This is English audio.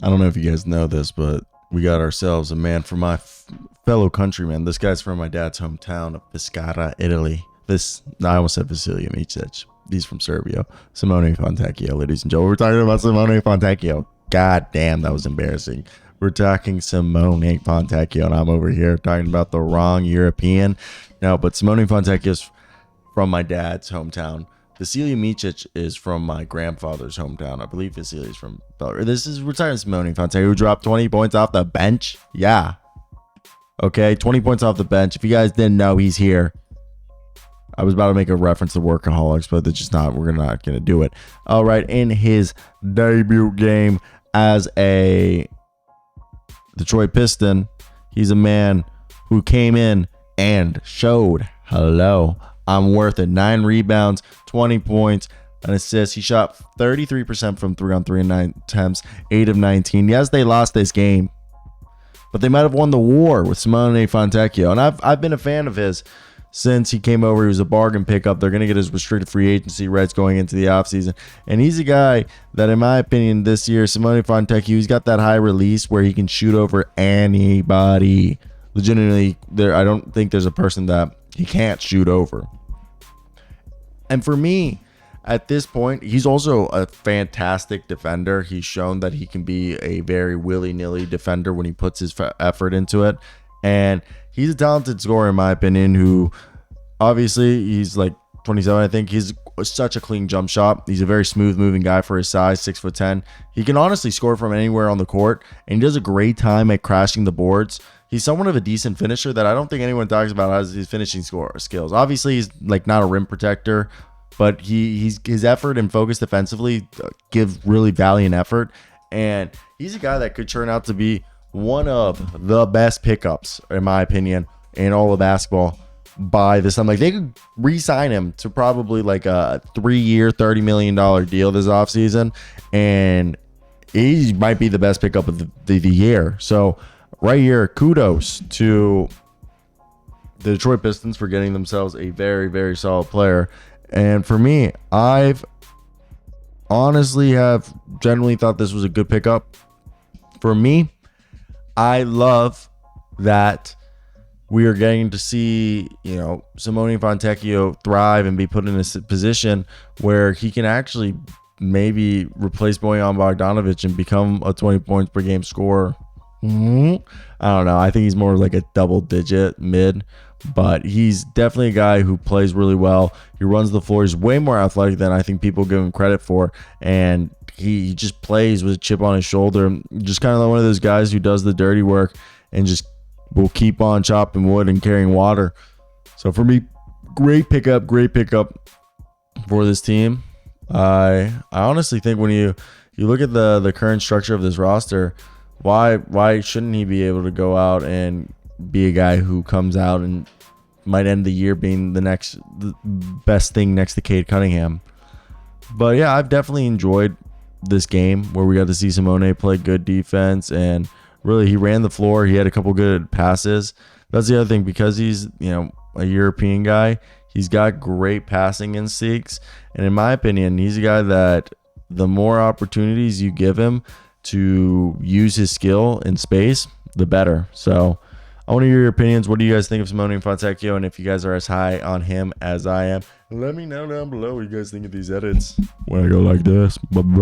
I don't know if you guys know this, but we got ourselves a man from my fellow countrymen. This guy's from my dad's hometown of Pescara, Italy. I almost said Vasilija Micic. He's from Serbia. Simone Fontecchio, ladies and gentlemen. We're talking about Simone Fontecchio. God damn, that was embarrassing. We're talking Simone Fontecchio, and I'm over here talking about the wrong European. No, but Simone Fontecchio's from my dad's hometown. Vasilija Micic is from my grandfather's hometown. I believe Vasilija's from Belarus. We're talking Simone Fontecchio, who dropped 20 points off the bench. Yeah. Okay, 20 points off the bench. If you guys didn't know, he's here. I was about to make a reference to Workaholics, but it's just not. We're not going to do it. All right, in his debut game as a Detroit Piston, he's a man who came in and showed, hello, I'm worth it. 9 rebounds, 20 points, an assist. He shot 33% from 3-on-3 in 9 attempts, 8 of 19. Yes, they lost this game, but they might have won the war with Simone Fontecchio. And I've been a fan of his since he came over. He was a bargain pickup. They're going to get his restricted free agency rights going into the offseason. And he's a guy that, in my opinion, this year, Simone Fontecchio, he's got that high release where he can shoot over anybody. Legitimately, I don't think there's a person that he can't shoot over. And for me, at this point, he's also a fantastic defender. He's shown that he can be a very willy-nilly defender when he puts his effort into it. And he's a talented scorer, in my opinion, who obviously he's like 27, I think. He's such a clean jump shot. He's a very smooth moving guy for his size, 6'10". He can honestly score from anywhere on the court, and he does a great time at crashing the boards. He's somewhat of a decent finisher that I don't think anyone talks about as his finishing skills. Obviously, he's like not a rim protector, but his effort and focus defensively give really valiant effort. And he's a guy that could turn out to be one of the best pickups, in my opinion, in all of basketball by this time. Like, they could re-sign him to probably like a 3-year, $30 million deal this offseason, and he might be the best pickup of the year. So right here, kudos to the Detroit Pistons for getting themselves a very, very solid player. And for me, I've honestly have generally thought this was a good pickup. For me, I love that we are getting to see, Simone Fontecchio thrive and be put in a position where he can actually maybe replace Bojan Bogdanovic and become a 20 points per game scorer. I don't know. I think he's more like a double-digit mid, but he's definitely a guy who plays really well. He runs the floor. He's way more athletic than I think people give him credit for, and he just plays with a chip on his shoulder. Just kind of like one of those guys who does the dirty work and just will keep on chopping wood and carrying water. So for me, great pickup for this team. I honestly think when you look at the current structure of this roster, why shouldn't he be able to go out and be a guy who comes out and might end the year being the best thing next to Cade Cunningham? But yeah, I've definitely enjoyed this game where we got to see Simone play good defense, and really he ran the floor. He had a couple good passes. That's the other thing, because he's a European guy. He's got great passing instincts, and in my opinion, he's a guy that the more opportunities you give him to use his skill in space, the better. So I want to hear your opinions. What do you guys think of Simone Fontecchio? And if you guys are as high on him as I am, let me know down below what you guys think of these edits when I go like this. Bye-bye.